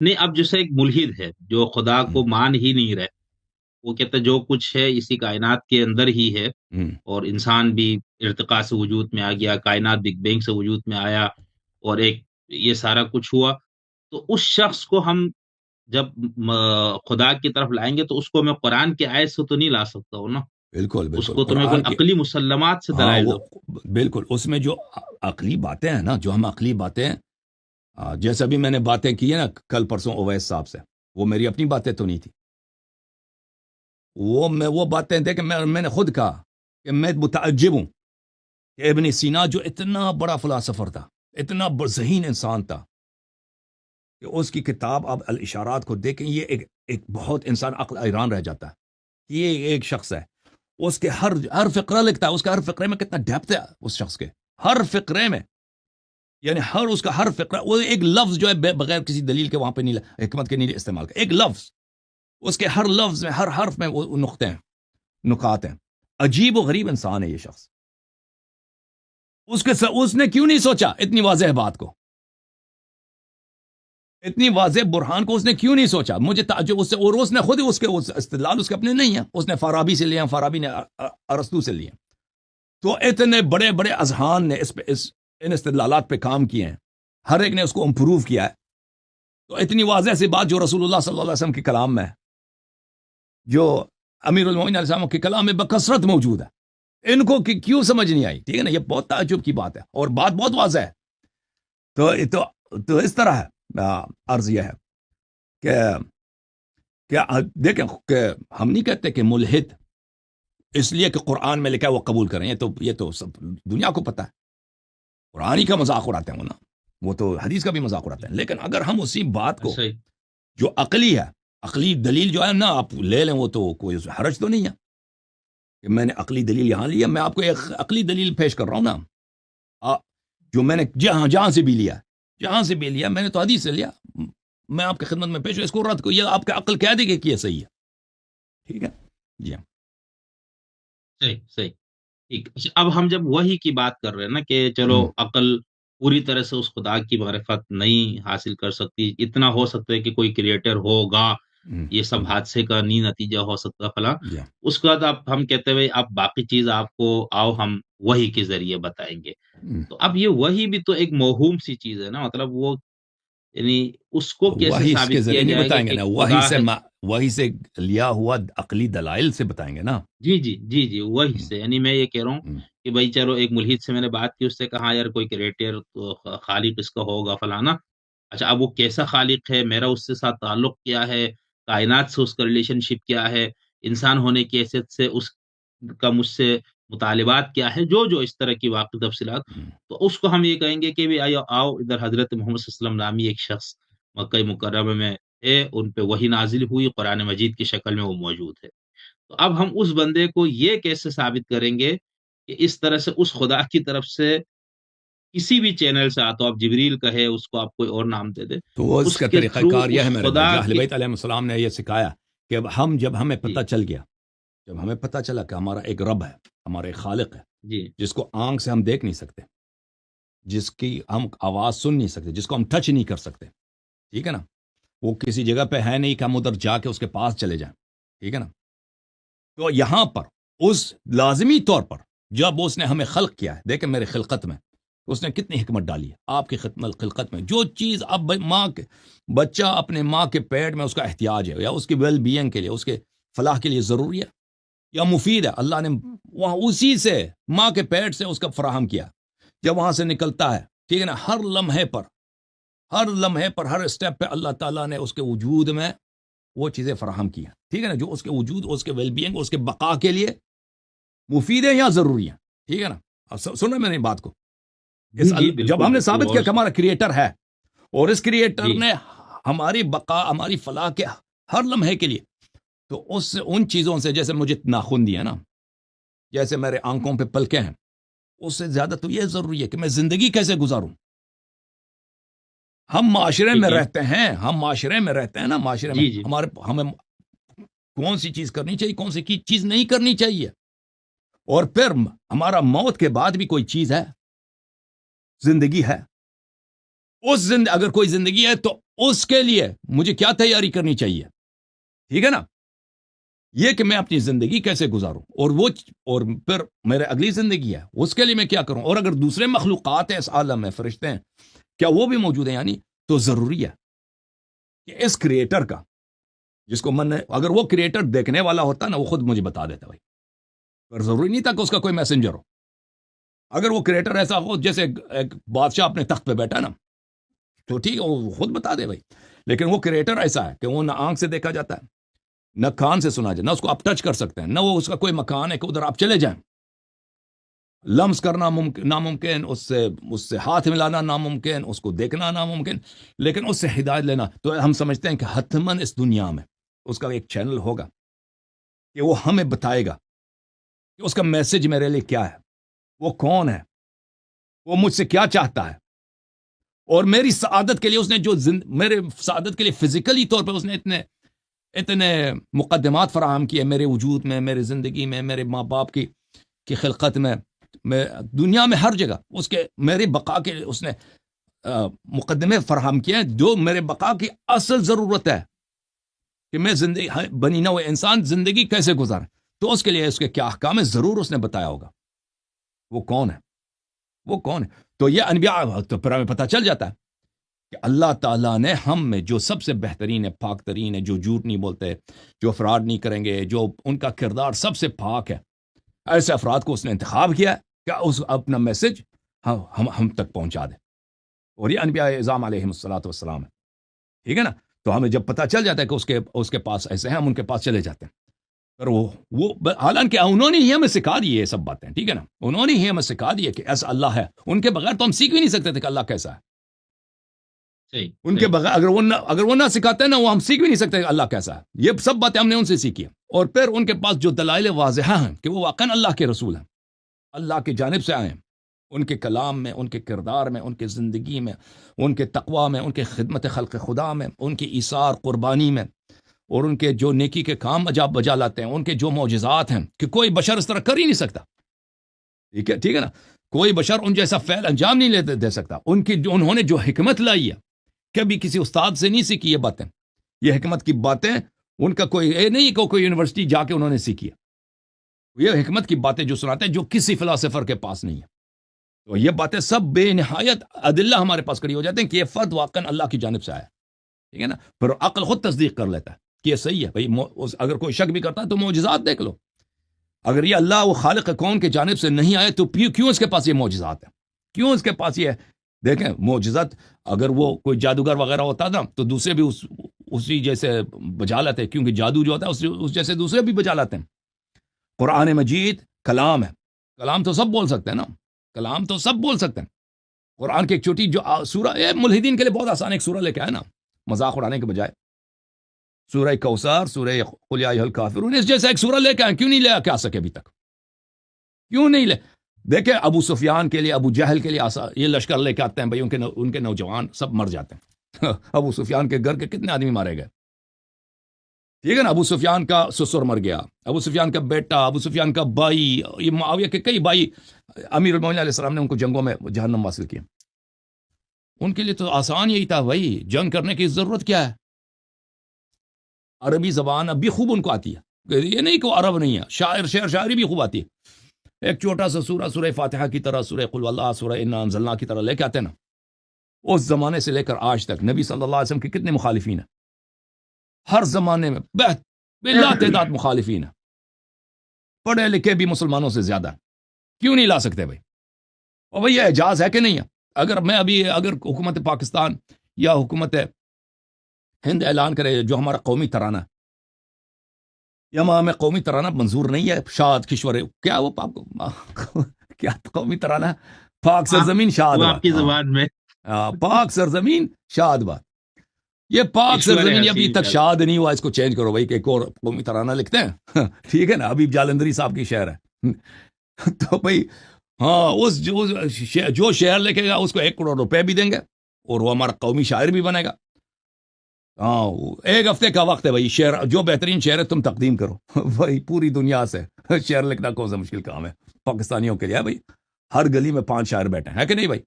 نہیں، اب جیسے ایک ملحد ہے جو خدا ہوں، کو مان ہی نہیں رہے، وہ کہتا ہے جو کچھ ہے اسی کائنات کے اندر ہی ہے، ہوں، اور انسان بھی ارتقاء سے وجود میں آ گیا، کائنات بگ بینگ سے وجود میں آیا، اور ایک یہ سارا کچھ ہوا. تو اس شخص کو ہم جب خدا کی طرف لائیں گے تو اس کو میں قرآن کی آیت سے تو نہیں لا سکتا ہوں نا. بالکل اس بالکل کو تو میں کوئی قرآن کی. عقلی مسلمات سے ہاں دلائل وہ دو. بالکل اس میں جو عقلی باتیں ہیں نا، جو ہم عقلی باتیں جیسے ابھی میں نے باتیں کی ہیں نا کل پرسوں اویس صاحب سے، وہ میری اپنی باتیں تو نہیں تھی. وہ باتیں دیکھ میں نے خود کہا کہ میں متعجب ہوں کہ ابن سینا جو اتنا بڑا فلاسفر تھا، اتنا ذہین انسان تھا، کہ اس کی کتاب اب الاشارات کو دیکھیں، یہ ایک بہت انسان عقل حیران رہ جاتا ہے. یہ ایک شخص ہے، اس کے ہر فقرہ لکھتا ہے، اس کا ہر فقرے میں کتنا ڈیپتھ ہے اس شخص کے ہر فقرے میں. یعنی اس کا ہر فقرہ، وہ ایک لفظ جو ہے بغیر کسی دلیل کے وہاں پہ نہیں، حکمت کے نہیں استعمال کا ایک لفظ، اس کے ہر لفظ میں ہر حرف میں وہ نقطے ہیں، نکات ہیں. عجیب و غریب انسان ہے یہ شخص. اس نے کیوں نہیں سوچا اتنی واضح بات کو، اتنی واضح برہان کو اس نے کیوں نہیں سوچا؟ مجھے تعجب اس سے، اور اس نے خود اس کے استدلال اس کے اپنے نہیں ہیں، اس نے فارابی سے لیا، فارابی نے ارسطو سے لیا. تو اتنے بڑے بڑے اذہان نے ان استدلالات پہ کام کیے ہیں، ہر ایک نے اس کو امپروو کیا ہے. تو اتنی واضح سی بات جو رسول اللہ صلی اللہ علیہ وسلم کے کلام میں ہے، جو امیر المومنین علیہ السلام کے کلام میں بکثرت موجود ہے، ان کو کیوں سمجھ نہیں آئی؟ ٹھیک ہے نا، یہ بہت تعجب کی بات ہے اور بات بہت واضح ہے. تو اس طرح ہے. عرض یہ ہے کہ دیکھیں کہ ہم نہیں کہتے کہ ملحد اس لیے کہ قرآن میں لکھا ہے وہ قبول کریں، یہ تو سب دنیا کو پتہ ہے. قرآن ہی کا مذاق اڑاتے ہیں وہ نا، وہ تو حدیث کا بھی مذاق اڑاتے ہیں. لیکن اگر ہم اسی بات کو صحیح. جو عقلی ہے، عقلی دلیل جو ہے نا آپ لے لیں، وہ تو کوئی حرج تو نہیں ہے کہ میں نے عقلی دلیل یہاں لیا. میں آپ کو ایک عقلی دلیل پیش کر رہا ہوں نا، جو میں نے جہاں سے بھی لیا میں نے تو حدیث سے لیا، میں آپ کی خدمت میں پیش ہوں. اس کو رد کو یہ آپ کا عقل کہہ دے گی کہ یہ صحیح ہے. ٹھیک ہے جی ہاں. صحیح. صحیح. ٹھیک. اچھا، اب ہم جب وحی کی بات کر رہے ہیں نا کہ چلو ہوں، عقل پوری طرح سے اس خدا کی معرفت نہیں حاصل کر سکتی، اتنا ہو سکتا ہے کہ کوئی کریٹر ہوگا، ہوں، یہ سب حادثے کا نہیں نتیجہ ہو سکتا فلاں. جی ہاں. اس کے بعد ہم کہتے ہوئے اب باقی چیز آپ کو آؤ ہم وحی کے ذریعے بتائیں گے. ہوں. تو اب یہ وحی بھی تو ایک موہوم سی چیز ہے نا، مطلب وہ یعنی اس کو کیسے وہی اس کے ثابت کیا ذریعے نہیں جائے گا بتائیں گے کہ نا، خدا ہے. وہی سے لیا ہوا عقلی دلائل سے بتائیں گے نا. جی جی جی جی، وہی ہوں، سے یعنی میں یہ کہہ رہا ہوں ہوں، کہ بھائی چلو ایک ملحد سے میں نے بات کی، اس سے کہا یار کوئی کریٹر تو خالق اس کا ہوگا فلانا. اچھا، اب وہ کیسا خالق ہے، میرا اس سے ساتھ تعلق کیا ہے، کائنات سے اس کا ریلیشن شپ کیا ہے، انسان ہونے کی حیثیت سے اس کا مجھ سے مطالبات کیا ہے، جو اس طرح کی واقعی تفصیلات. ہوں. تو اس کو ہم یہ کہیں گے کہ بھی آؤ ادھر حضرت محمد صلی اللہ علیہ وسلم نامی ایک شخص مکہ مکرمہ میں ہے، ان پہ وحی نازل ہوئی، قرآن مجید کی شکل میں وہ موجود ہے. تو اب ہم اس بندے کو یہ کیسے ثابت کریں گے کہ اس طرح سے اس خدا کی طرف سے کسی بھی چینل سے آتا ہو، آپ جبریل کہے اس کو، آپ کوئی اور نام دے دے، تو وہ اس اس کا کے طریقہ تھرو کار یہ اس ہے میرے بھائی، خدا جو اہل کے. بیت علیہ السلام نے یہ سکھایا کہ جب ہمیں جی پتہ چل گیا، جب ہمیں پتہ چلا کہ ہمارا ایک رب ہے، ہمارا ایک خالق ہے، جی جس کو آنکھ سے ہم دیکھ نہیں سکتے، جس کی ہم آواز سن نہیں سکتے، جس کو ہم ٹچ نہیں کر سکتے، ٹھیک ہے نا، وہ کسی جگہ پہ ہے نہیں کہ ہم ادھر جا کے اس کے پاس چلے جائیں، ٹھیک ہے نا. تو یہاں پر اس لازمی طور پر جب اس نے ہمیں خلق کیا ہے، دیکھیں میرے خلقت میں اس نے کتنی حکمت ڈالی ہے. آپ کی خلقت میں جو چیز اب ماں کے بچہ اپنے ماں کے پیٹ میں اس کا احتیاج ہے، یا اس کی ویل بینگ کے لیے، اس کے فلاح کے لیے ضروری ہے یا مفید ہے، اللہ نے وہاں اسی سے ماں کے پیٹ سے اس کا فراہم کیا. جب وہاں سے نکلتا ہے، ٹھیک ہے نا، ہر لمحے پر ہر اسٹیپ پہ اللہ تعالیٰ نے اس کے وجود میں وہ چیزیں فراہم کی ہیں، ٹھیک ہے نا، جو اس کے وجود، اس کے ویل بینگ، اس کے بقا کے لیے مفید ہے یا ضروری ہے. ٹھیک ہے نا. اب سن رہے میری بات کو. جی جی، جب بالکل ہم نے بالکل. ثابت اور کیا کہ ہمارا کریٹر ہے، اور اس کریٹر جی نے ہماری بقا، ہماری فلاح کے ہر لمحے کے لیے، تو ان چیزوں سے، جیسے مجھے ناخن دیا نا، جیسے میرے آنکھوں پہ پلکیں ہیں، اس سے زیادہ تو یہ ضروری ہے کہ میں زندگی کیسے گزاروں. ہم معاشرے میں ٹھیک ہے. رہتے ہیں، نا، معاشرے میں جی جی ہمیں کون سی چیز کرنی چاہیے، کون سی چیز نہیں کرنی چاہیے. اور پھر ہمارا موت کے بعد بھی کوئی چیز ہے، زندگی ہے. اگر کوئی زندگی ہے تو اس کے لیے مجھے کیا تیاری کرنی چاہیے؟ ٹھیک ہے نا؟ یہ کہ میں اپنی زندگی کیسے گزاروں، اور پھر میرے اگلی زندگی ہے اس کے لیے میں کیا کروں، اور اگر دوسرے مخلوقات ہیں اس عالم میں، فرشتے ہیں، کیا وہ بھی موجود ہیں؟ یعنی تو ضروری ہے کہ اس کریٹر کا، جس کو من، اگر وہ کریٹر دیکھنے والا ہوتا نا، وہ خود مجھے بتا دیتا بھائی، پر ضروری نہیں تھا کہ اس کا کوئی میسنجر ہو۔ اگر وہ کریٹر ایسا ہو جیسے ایک بادشاہ اپنے تخت پہ بیٹھا نا، تو ٹھیک ہے، وہ خود بتا دے بھائی، لیکن وہ کریٹر ایسا ہے کہ وہ نہ آنکھ سے دیکھا جاتا ہے، نہ کان سے سنا جائے، نہ اس کو آپ ٹچ کر سکتے ہیں، نہ وہ اس کا کوئی مکان ہے کہ ادھر آپ چلے جائیں، لمس کرنا ناممکن، اس سے ہاتھ ملانا ناممکن، اس کو دیکھنا ناممکن، لیکن اس سے ہدایت لینا تو ہم سمجھتے ہیں کہ حتماً اس دنیا میں اس کا ایک چینل ہوگا کہ وہ ہمیں بتائے گا کہ اس کا میسج میرے لیے کیا ہے، وہ کون ہے، وہ مجھ سے کیا چاہتا ہے، اور میری سعادت کے لیے اس نے میرے سعادت کے لیے فزیکلی طور پہ اس نے اتنے مقدمات فراہم کیے میرے وجود میں، میرے زندگی میں، میرے ماں باپ کی خلقت میں دنیا میں ہر جگہ اس کے میرے بقا کے اس نے مقدمے فراہم کیے ہیں، جو میرے بقا کی اصل ضرورت ہے کہ میں زندگی بنی نوع انسان زندگی کیسے گزارے، تو اس کے لیے اس کے کیا احکام ہے ضرور اس نے بتایا ہوگا۔ وہ کون ہے؟ وہ کون ہے؟ تو یہ انبیاء، تو پھر ہمیں پتہ چل جاتا ہے کہ اللہ تعالیٰ نے ہم میں جو سب سے بہترین ہے، پاک ترین ہے، جو جھوٹ نہیں بولتے، جو فراڈ نہیں کریں گے، جو ان کا کردار سب سے پاک ہے، ایسے افراد کو اس نے انتخاب کیا ہے کہ اس اپنا میسج ہم تک پہنچا دے، اور یہ انبیاء اعظام علیہم الصلوۃ والسلام ہے۔ ٹھیک ہے نا؟ تو ہمیں جب پتہ چل جاتا ہے کہ اس کے پاس ایسے ہیں، ہم ان کے پاس چلے جاتے ہیں، پر وہ حالانکہ انہوں نے ہی ہمیں سکھا دی یہ سب باتیں، ٹھیک ہے نا، انہوں نے ہی ہمیں سکھا دی کہ ایسا اللہ ہے، ان کے بغیر تو ہم سیکھ بھی نہیں سکتے تھے کہ اللہ کیسا ہے۔ ان کے بغیر اگر وہ نہ سکھاتے ہیں نا، وہ ہم سیکھ بھی نہیں سکتے کہ اللہ کیسا ہے۔ یہ سب باتیں ہم نے ان سے سیکھی ہیں، اور پھر ان کے پاس جو دلائل واضحہ ہیں کہ وہ واقعاً اللہ کے رسول ہیں، اللہ کی جانب سے آئے ہیں، ان کے کلام میں، ان کے کردار میں، ان کے زندگی میں، ان کے تقوی میں، ان کے خدمت خلق خدا میں، ان کی ایثار قربانی میں، اور ان کے جو نیکی کے کام بجا لاتے ہیں، ان کے جو معجزات ہیں کہ کوئی بشر اس طرح کر ہی نہیں سکتا۔ ٹھیک ہے نا؟ کوئی بشر ان جیسا فعل انجام نہیں دے سکتا۔ انہوں نے جو حکمت لائی ہے، کبھی کسی استاد سے نہیں سیکھی یہ باتیں، یہ حکمت کی باتیں ان کا کوئی نہیں کہ کوئی یونیورسٹی جا کے انہوں نے سیکھی ہے، یہ حکمت کی باتیں جو سناتے ہیں جو کسی فلاسفر کے پاس نہیں ہے۔ تو یہ باتیں سب بے نہایت ادلہ ہمارے پاس کھڑی ہو جاتے ہیں کہ یہ فرد واقعاً اللہ کی جانب سے آیا، ٹھیک ہے نا؟ پھر عقل خود تصدیق کر لیتا ہے کہ یہ صحیح ہے بھائی۔ اگر کوئی شک بھی کرتا ہے تو معجزات دیکھ لو، اگر یہ اللہ وہ خالق کون کی جانب سے نہیں آئے تو کیوں اس کے پاس یہ معجزات ہیں؟ کیوں اس کے پاس یہ دیکھیں معجزات؟ اگر وہ کوئی جادوگر وغیرہ ہوتا نا تو دوسرے بھی اسی جیسے بجا لیتے ہیں، کیونکہ جادو جو ہوتا ہے اس جیسے دوسرے بھی بجا لاتے ہیں۔ قرآن مجید کلام ہے، کلام تو سب بول سکتے ہیں نا، کلام تو سب بول سکتے ہیں۔ قرآن کی ایک چھوٹی جو سورہ ملحدین کے لیے بہت آسان ایک سورہ لے کے آئے نا، مذاق اڑانے کے بجائے، سورہ کوثر، سورہ قل یا ایھا الکافرون، اس جیسا ایک سورہ لے کے آئے، کیوں نہیں لے کے آ سکے ابھی تک؟ کیوں نہیں لے؟ دیکھیں ابو سفیان کے لیے، ابو جہل کے لیے یہ لشکر لے کے آتے ہیں بھائی، ان کے نوجوان سب مر جاتے ہیں۔ ابو سفیان کے گھر کے کتنے آدمی مارے گئے، ٹھیک ہے نا؟ ابو سفیان کا سسر مر گیا، ابو سفیان کا بیٹا، ابو سفیان کا بھائی، یہ معاویہ کے کئی بھائی، امیر المومنین علیہ السلام نے ان کو جنگوں میں جہنم حاصل کیا۔ ان کے لیے تو آسان یہی تھا بھائی، جنگ کرنے کی ضرورت کیا ہے؟ عربی زبان اب بھی خوب ان کو آتی ہے، یہ نہیں کہ عرب نہیں ہے، شعر شاعری بھی خوب آتی ہے۔ ایک چھوٹا سا سورہ فاتحہ کی طرح، سورہ قل واللہ، سورہ انا انزلنا کی طرح لے کے آتے ہیں نا، اس زمانے سے لے کر آج تک نبی صلی اللہ علیہ وسلم کے کتنے مخالفین ہیں؟ ہر زمانے میں بلا تعداد مخالفین ہیں، پڑھے لکھے بھی مسلمانوں سے زیادہ ہیں۔ کیوں نہیں لا سکتے بھائی؟ اور بھائی یہ اعجاز ہے کہ نہیں ہے؟ اگر حکومت پاکستان یا حکومت ہند اعلان کرے جو ہمارا قومی ترانہ، یا ہمیں قومی ترانہ منظور نہیں ہے، شاد کشور کیا وہ کیا قومی ترانہ؟ پاک سرزمین شاد آپ کی زبان میں پاک سرزمین شاد بات، یہ پاک سرزمین ابھی تک شاد نہیں ہوا، اس کو چینج کرو بھائی کہ ایک اور قومی ترانہ لکھتے ہیں، ٹھیک ہے نا؟ حبیب جالندری صاحب کی شعر ہے، تو بھائی ہاں جو شعر لکھے گا اس کو 1 کروڑ روپے بھی دیں گے، اور وہ ہمارا قومی شاعر بھی بنے گا۔ ہاں 1 ہفتے کا وقت ہے بھائی، شعر جو بہترین شعر ہے تم تقدیم کرو بھائی، پوری دنیا سے شعر لکھنا کون سا مشکل کام ہے پاکستانیوں کے لیے بھائی؟ ہر گلی میں 5 شاعر بیٹھے ہیں کہ نہیں بھائی؟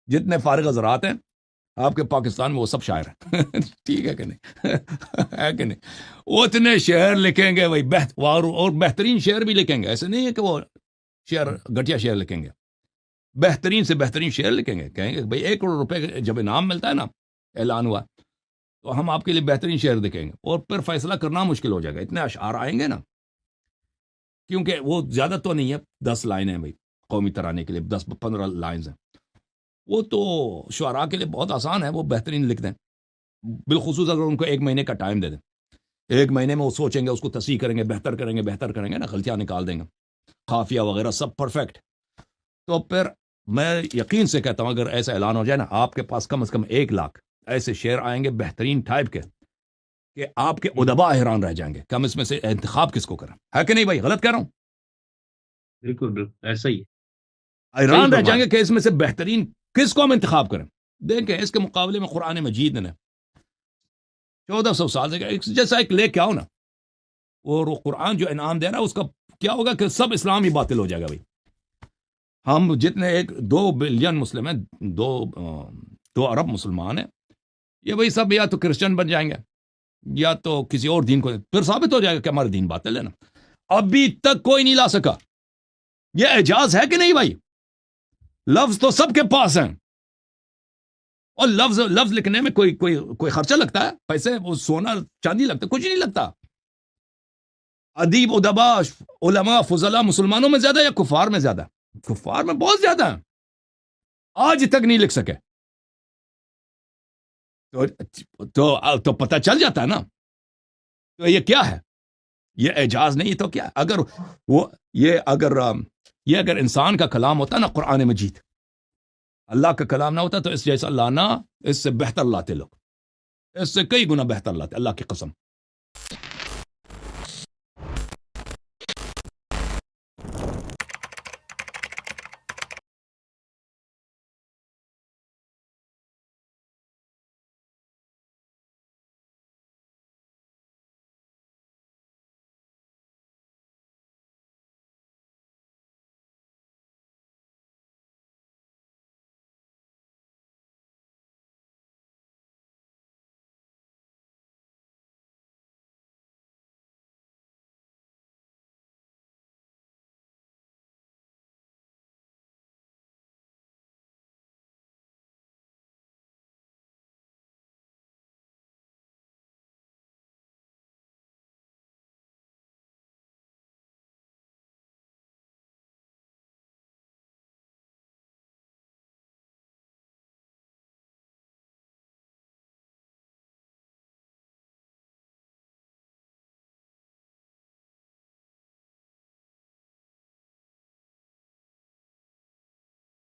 جتنے فارغ حضرات ہیں آپ کے پاکستان میں وہ سب شاعر ہیں ٹھیک ہے کہ نہیں ہے کہ نہیں؟ وہ اتنے شعر لکھیں گے وہی اور بہترین شعر بھی لکھیں گے، ایسے نہیں ہے کہ وہ شعر گھٹیا شعر لکھیں گے، بہترین سے بہترین شعر لکھیں گے، کہیں گے بھائی 1 کروڑ روپے جب انعام ملتا ہے نا، اعلان ہوا تو ہم آپ کے لیے بہترین شعر لکھیں گے، اور پھر فیصلہ کرنا مشکل ہو جائے گا، اتنے اشعار آئیں گے نا، کیونکہ وہ زیادہ تو نہیں ہے، 10 لائنیں ہیں بھائی قومی ترانے کے لیے، 10-15 لائنز ہیں، وہ تو شعراء کے لیے بہت آسان ہے، وہ بہترین لکھ دیں، بالخصوص اگر ان کو 1 مہینے کا ٹائم دے دیں، 1 مہینے میں وہ سوچیں گے، اس کو تصحیح کریں گے، بہتر کریں گے نا، غلطیاں نکال دیں گے، قافیہ وغیرہ سب پرفیکٹ، تو پھر میں یقین سے کہتا ہوں اگر ایسا اعلان ہو جائے نا، آپ کے پاس کم از کم 1 لاکھ ایسے شعر آئیں گے بہترین ٹائپ کے کہ آپ کے ادبا حیران رہ جائیں گے کہ ہم اس میں سے انتخاب کس کو کریں، ہے کہ نہیں بھائی؟ غلط کہہ رہا ہوں؟ بالکل بالکل ایسا ہی ہے، صحیح حیران رہ جائیں فرمایا. گے کہ اس میں سے بہترین کس کو ہم انتخاب کریں. دیکھیں اس کے مقابلے میں قرآن مجید نے 1400 سال سے جیسا ایک لے کے آؤ نا، اور وہ قرآن جو انعام دے رہا ہے اس کا کیا ہوگا کہ سب اسلام ہی باطل ہو جائے گا بھائی. ہم جتنے 2 بلین مسلم ہیں، 2 ارب مسلمان ہیں، یہ بھائی سب یا تو کرسچن بن جائیں گے یا تو کسی اور دین کو، پھر ثابت ہو جائے گا کہ ہمارا دین باطل ہے نا. ابھی تک کوئی نہیں لا سکا. یہ اعجاز ہے کہ نہیں بھائی؟ لفظ تو سب کے پاس ہیں، اور لفظ لکھنے میں کوئی خرچہ لگتا ہے؟ پیسے وہ سونا چاندی لگتا ہے؟ کچھ نہیں لگتا. ادیب ادبا علماء فضلاء مسلمانوں میں زیادہ یا کفار میں زیادہ؟ کفار میں بہت زیادہ ہیں، آج تک نہیں لکھ سکے. تو پتہ چل جاتا ہے نا. تو یہ کیا ہے؟ یہ اعجاز نہیں تو کیا؟ اگر انسان کا کلام ہوتا نا قرآن مجید، اللہ کا کلام نہ ہوتا تو اس جیسا لانا، اس سے بہتر لاتے لوگ، اس سے کئی گنا بہتر لاتے، اللہ کی قسم.